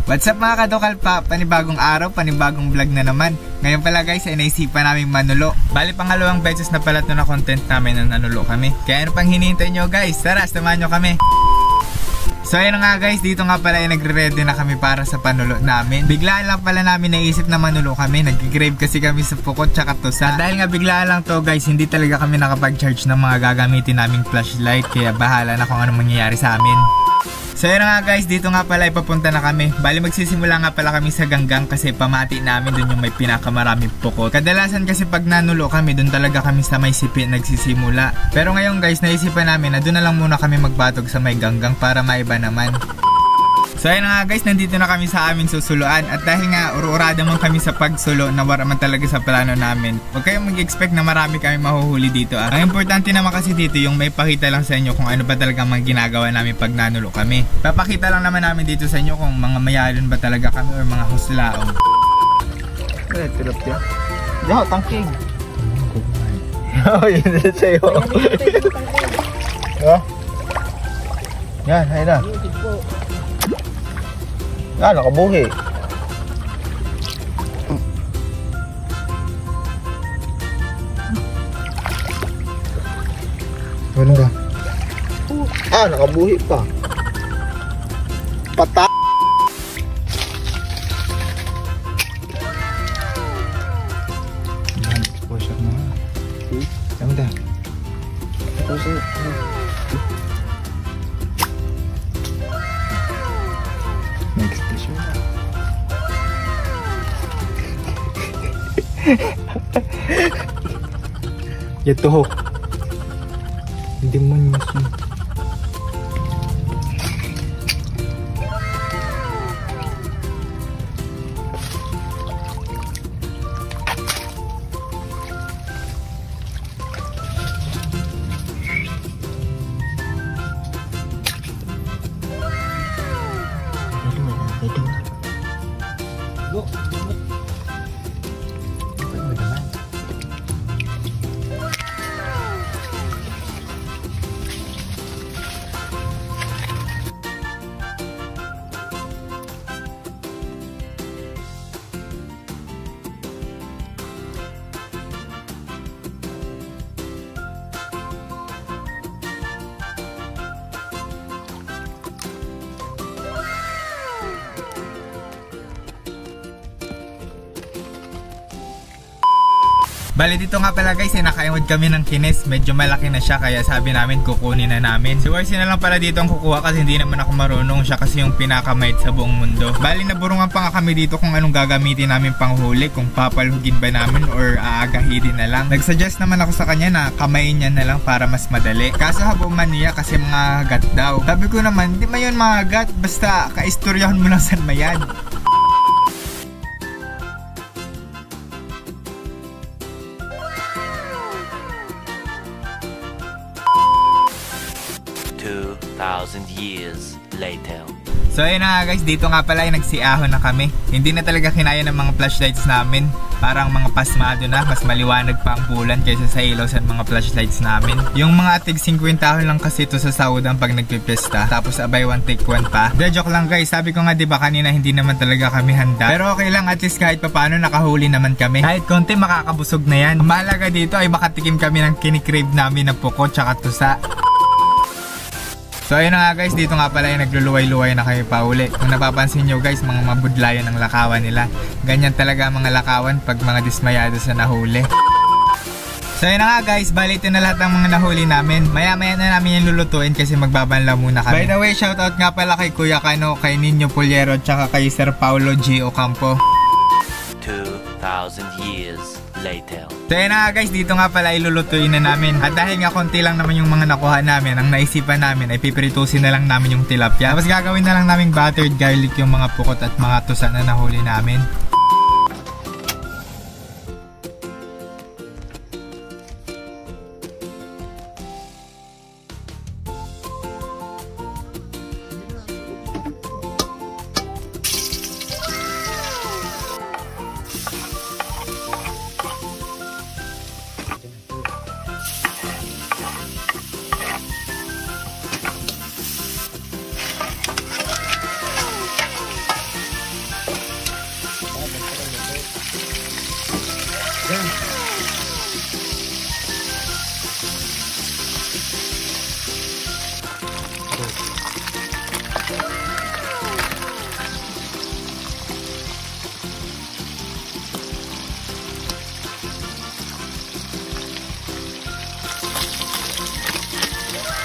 What's up mga kadukal pa? Panibagong araw, panibagong vlog na naman. Ngayon pala guys ay naisipan namin manulo. Bali pangalawang beses na pala ito na content namin na nanulo kami. Kaya ano pang hinihintay nyo guys? Tara, samahan nyo kami. So ayun nga guys, dito nga pala ay nagre-ready na kami para sa panulo namin. Biglaan lang pala namin naisip na manulo kami. Nag-grave kasi kami sa Pukot tsaka Tusa. At dahil nga biglaan lang to guys, hindi talaga kami nakapag-charge ng mga gagamitin naming flashlight. Kaya bahala na kung ano mangyayari sa amin. So yun nga guys, dito nga pala ipapunta na kami. Bali magsisimula nga pala kami sa Ganggang kasi pamati namin dun yung may pinakamaraming pukot. Kadalasan kasi pag nanulo kami, dun talaga kami sa may sipi nagsisimula. Pero ngayon guys, naisipan namin na dun na lang muna kami magbatog sa may Ganggang para maiba naman. So ayun nga guys, nandito na kami sa aming susuluan. At dahil nga uru-urada man kami sa pagsulo, nawara man talaga sa plano namin. Huwag kayong mag-expect na marami kami mahuhuli dito. Ang importante naman kasi dito yung may pakita lang sa inyo kung ano ba talaga mga ginagawa namin pag nanulo kami. Papakita lang naman namin dito sa inyo kung mga mayalon ba talaga kami or mga huslaong. Eh, tilap yan. Diyan, tangking. Oh, yun na sa'yo. Yan, ayun na. Ah, nakabuhi. Ano ka? Ah, nakabuhi pa. Pata. Exposure na. Ano da? Exposure. Next exposure. Ito ho. Hindi mo yun. Bali dito nga pala guys ay nakaimod kami ng kines. Medyo malaki na siya kaya sabi namin kukunin na namin. Si Warsi na lang pala dito ang kukuha kasi hindi naman ako marunong. Siya kasi yung pinakamait sa buong mundo. Bali naburungan pa nga kami dito kung anong gagamitin namin panghuli. Kung papalhugin ba namin or aagahirin na lang. Nagsuggest naman ako sa kanya na kamayin niya na lang para mas madali. Kaso habuman niya kasi mga hagat daw. Sabi ko naman di man yun mga hagat. Basta kaistoryahan mo lang saan mayan. Years later. So ayun na nga guys, dito nga pala ay nagsiahon na kami. Hindi na talaga kinaya ng mga flashlights namin. Parang mga pasmado na, mas maliwanag pa ang bulan kaysa sa ilaw sa mga flashlights namin. Yung mga tig 50 ahon lang kasi ito sa sahudang pag nagpipista. Tapos abay one take one pa. De joke lang guys, sabi ko nga diba kanina hindi naman talaga kami handa. Pero okay lang, at least kahit papaano nakahuli naman kami. Kahit konti makakabusog na yan. Ang mahalaga dito ay makatikim kami ng kinikrave namin na Pukot tsaka Tusa. So ayun na nga guys, dito nga pala ay nagluluway-luway na kayo pa uli. Kung napapansin nyo guys, mga mabudlayan ang lakawan nila. Ganyan talaga mga lakawan pag mga dismayado sa nahuli. So ayun na nga guys, bali ito na lahat ng mga nahuli namin. Maya-maya na namin yung lulutuin kasi magbabanlaw muna kami. By the way, shoutout nga pala kay Kuya Kano, kay Nino Puliero, tsaka kay Sir Paulo G. Ocampo. 2,000 years later. So yun na guys, dito nga pala ilulutuin na namin. At dahil nga konti lang naman yung mga nakuha namin, ang naisipan namin ay pipiritusin na lang namin yung tilapia. Tapos gagawin na lang namin buttered garlic yung mga Pukot at mga Tusa na nahuli namin.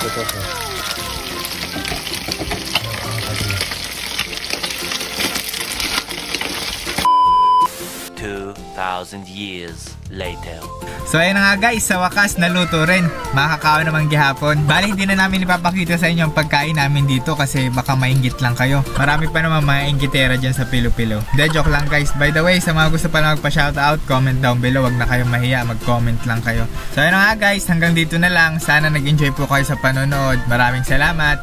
Ito po. 2,000 years later. So ayun na nga guys, sa wakas naluto rin. Makakakaon naman gihapon. Bali hindi na namin ipapakita sa inyo ang pagkain namin dito kasi baka mainggit lang kayo. Marami pa naman mga inggitera dyan sa Pilo-Pilo. De, joke lang guys. By the way, sa mga gusto pa na magpa-shoutout, comment down below. Wag na kayong mahiya, mag-comment lang kayo. So ayun na nga guys, hanggang dito na lang. Sana nag-enjoy po kayo sa panonood. Maraming salamat.